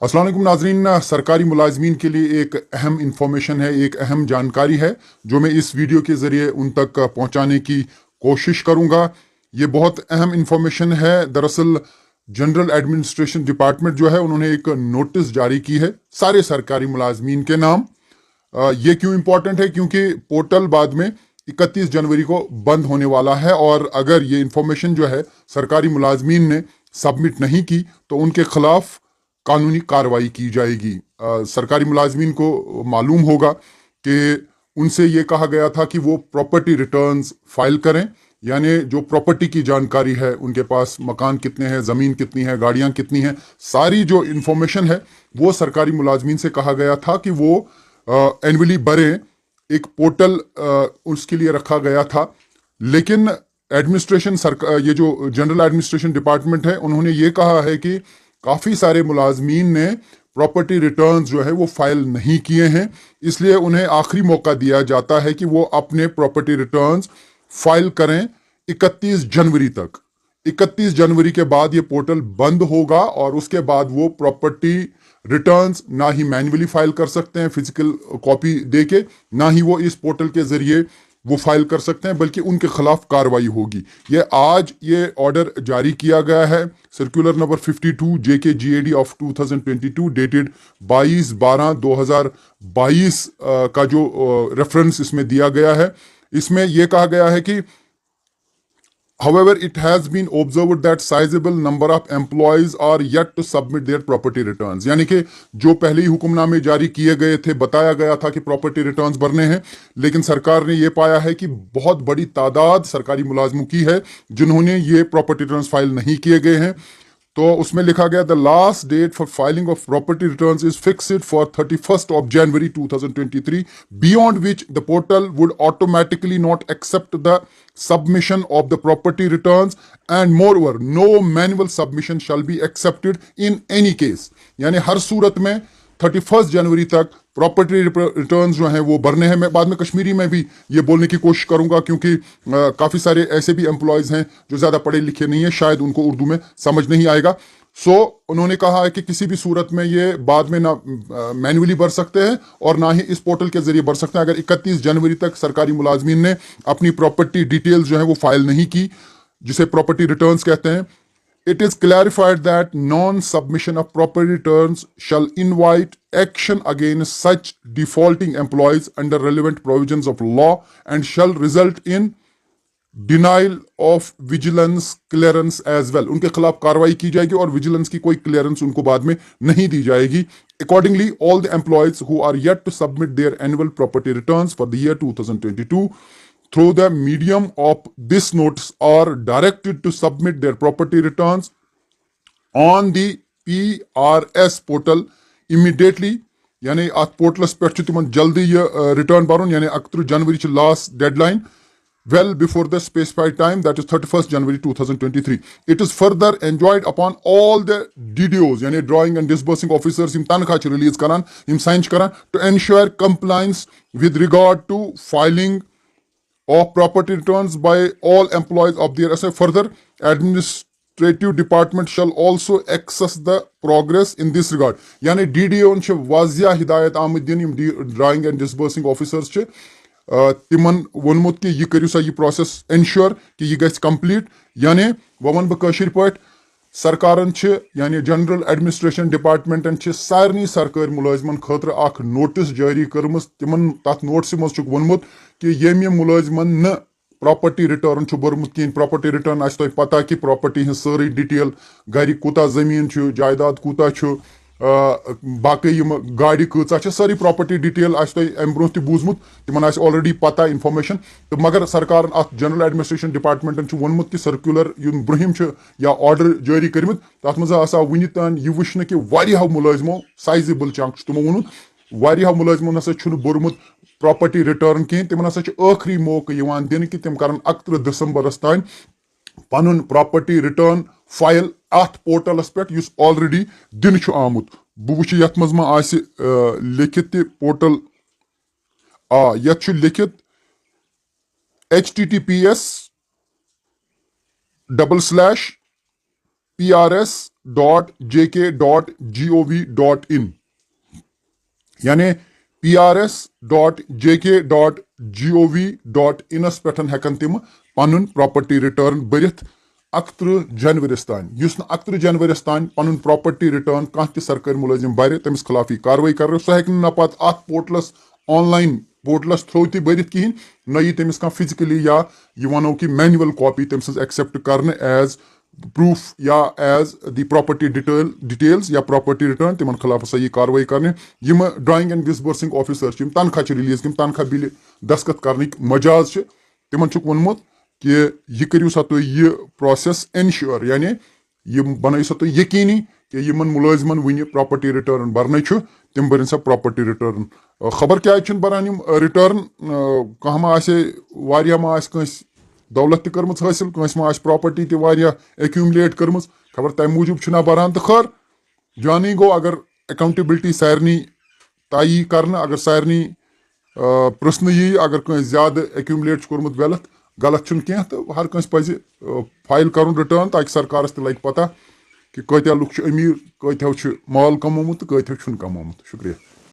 अस्सलाम वालेकुम नाजरीन। सरकारी मुलाजमीन के लिए एक अहम इंफॉर्मेशन है, एक अहम जानकारी है जो मैं इस वीडियो के ज़रिए उन तक पहुंचाने की कोशिश करूंगा। ये बहुत अहम इंफॉर्मेशन है। दरअसल जनरल एडमिनिस्ट्रेशन डिपार्टमेंट जो है उन्होंने एक नोटिस जारी की है सारे सरकारी मुलाजमीन के नाम। ये क्यों इम्पोर्टेंट है? क्योंकि पोर्टल बाद में 31 जनवरी को बंद होने वाला है और अगर ये इंफॉर्मेशन जो है सरकारी मुलाजमीन ने सबमिट नहीं की तो उनके खिलाफ कानूनी कार्रवाई की जाएगी। सरकारी मुलाजमीन को मालूम होगा कि उनसे ये कहा गया था कि वो प्रॉपर्टी रिटर्न्स फाइल करें, यानी जो प्रॉपर्टी की जानकारी है, उनके पास मकान कितने हैं, ज़मीन कितनी है, गाड़ियां कितनी हैं, सारी जो इंफॉर्मेशन है वो सरकारी मुलाजमीन से कहा गया था कि वो एनुअली भरें। एक पोर्टल उसके लिए रखा गया था। लेकिन एडमिनिस्ट्रेशन सरकार, ये जो जनरल एडमिनिस्ट्रेशन डिपार्टमेंट है, उन्होंने ये कहा है कि काफ़ी सारे मुलाजमीन ने प्रॉपर्टी रिटर्न्स जो है वो फाइल नहीं किए हैं, इसलिए उन्हें आखिरी मौका दिया जाता है कि वो अपने प्रॉपर्टी रिटर्न्स फाइल करें 31 जनवरी तक। 31 जनवरी के बाद ये पोर्टल बंद होगा और उसके बाद वो प्रॉपर्टी रिटर्न्स ना ही मैन्युअली फाइल कर सकते हैं फिजिकल कॉपी देके, ना ही वो इस पोर्टल के जरिए वो फाइल कर सकते हैं, बल्कि उनके खिलाफ कार्रवाई होगी। ये आज ये ऑर्डर जारी किया गया है, circular number 52 JKGAD of 2022 dated 22/12/2022 का जो रेफरेंस इसमें दिया गया है, इसमें यह कहा गया है कि however it has been observed that sizable number of employees are yet to submit their property returns। यानी कि जो पहले ही हुक्मनामे जारी किए गए थे, बताया गया था कि प्रॉपर्टी रिटर्न्स भरने हैं, लेकिन सरकार ने यह पाया है कि बहुत बड़ी तादाद सरकारी मुलाजमों की है जिन्होंने ये प्रॉपर्टी रिटर्न्स फाइल नहीं किए गए हैं। तो उसमें लिखा गया the last date for filing of property returns is fixed for 31st of January 2023, beyond which the portal would automatically not accept the submission of the property returns and moreover no manual submission shall be accepted in any case। यानी हर सूरत में 31 जनवरी तक property returns जो हैं वो भरने हैं। मैं बाद में कश्मीरी में भी ये बोलने की कोशिश करूंगा क्योंकि काफ़ी सारे ऐसे भी एम्प्लॉयज़ हैं जो ज़्यादा पढ़े लिखे नहीं है, शायद उनको उर्दू में समझ नहीं आएगा। उन्होंने कहा है कि किसी भी सूरत में ये बाद में ना मैन्युअली भर सकते हैं और ना ही इस पोर्टल के जरिए भर सकते हैं। अगर 31 जनवरी तक सरकारी मुलाजमीन ने अपनी प्रॉपर्टी डिटेल्स जो है वो फाइल नहीं की, जिसे प्रॉपर्टी रिटर्न्स कहते हैं, it is clarified that non-submission of property returns shall invite action against such defaulting employees under relevant provisions of law and shall result in denial of vigilance clearance as well. उनके खिलाफ कार्रवाई की जाएगी और vigilance की कोई clearance उनको बाद में नहीं दी जाएगी। Accordingly all the employees who are yet to submit their annual property returns for the year 2022 through the medium of this notice are directed to submit their property returns on the PRS portal immediately। यानी अत portals पे तिमन जल्दी ये return भरुन, यानी 31 जनवरी last deadline, well before the specified time, that is 31st January 2023। It is further enjoined upon all the DDOs यानी drawing and disbursing officers im तनख्वाह रिलीज करान, im साइन करान, to ensure compliance with regard to filing of property returns by all employees of their association। Further, administrative department shall also access the progress in this regard। यानी DDO छ वाजिया हिदायत आमद दिन यम drawing and disbursing officers छ तिमन वोनमुत कि यह करियो सा यह प्रोसेस एंश्योर कि यह गछ कंप्लीट। यानी वो वन बकशीर पट सरकारन छ यानी जनरल एडमिनिस्ट्रेशन डिपार्टमेंटन छ सारनी सरकारी मुलाजमन खतर अख नोटिस जारी करमस। तिमन तथ नोटिस मज छ वोनमुत कि यम मुलाजमन न प्रॉपर्टी रिटर्न छ भरमुत कहीं, प्रॉपर्टी रिटर्न आस तुम पता कि प्रॉपर्टी हज सारी डिटेल, घर कूता जमीन छ, जायदाद कूता छ, बाकी गाड़ी कचा सारी प्रॉपर्टी डिटेल अम ब्रो बूजमुत, तिमन ऑलरेडी पता इन्फॉर्मेशन। तो मगर सरकार अत जनरल एडमिनिस्ट्रेशन डिपार्टमेंटन वोनमुत कि सर्कुलर ब्रहिम या ऑर्डर जारी करमत, तथ मज वन तान यह वुचन कि वारियाहो मुलाजमो साइजेबल चंक तमो वोनुत वारियाहो मुलाजमो नसा भरमुत प्रॉपर्टी रिटर्न कहीं, तिमन हसा आखिरी मौका दिन कि तिम कर 31 दिसंबर तान पन प्रॉपर्टी रिटर्न फाइल अत पोर्टलस पे ऑलरेडी दिन आमुत। बह वुच यथ मज मा लिखित पोर्टल यथ लिखित https:// prs.jk.gov.in यानी prs.jk.gov.in पे हेकन तिम पन प्रॉपर्टी रिटर्न भरित 31 जनवरी तान 31 जनवरी तान पन प्रॉपर्टी रिटर्न कह सरकारी मुलाजिम भर तमिस खिलाफ कार्रवाई कर सह ना पे पोर्टलस ऑनलाइन पोर्टलस थ्रो तह भरित कहें न यी तमिस कह फिजिकली या यह वनो कि मैनुअल कॉपी तम एक्सेप्ट करने एज प्रूफ या एज द प्रॉपर्टी डिटेल्स या प्रॉपर्टी रिटर्न तिमन खिलाफ सही कार्रवाई करने यम ड्राइंग एंड डिसबर्सिंग ऑफिसर तनख्वाह रिलीज तम तनख्वाह बिल दस्तखत करने मजाज तिमन वोनमुत कि यह करू सा तुम यह प्रोसेस एनश्योर यानी यह बनाई सा तुम यकीनी कि यमन मुलाजिमन वन प्रॉपर्टी रिटर्न भरन तिम भरन सा प्रॉपर्टी रिटर्न खबर क्या भरान रिटर्न कह मा दौलत तह कर्म हासिल कंस मा प्रॉपर्टी तह एक्यूमुलेट कर्म खबर तम मूजूब भरान तो खैर जानी गो अगर अकाउंटेबिलिटी सारनी तय कर अगर सारनी प्रश्न यी अगर कंस ज्यादा एक्यूमुलेट कर्मुत वेल्थ गलत कह तो हर कंस पज फाइल कर रिटर्न ताकि सरकारस तह लग पता कि कत्या लुक अमीर कत्या माल कमोमुत तो कत्या कमोमुत। शुक्रिया।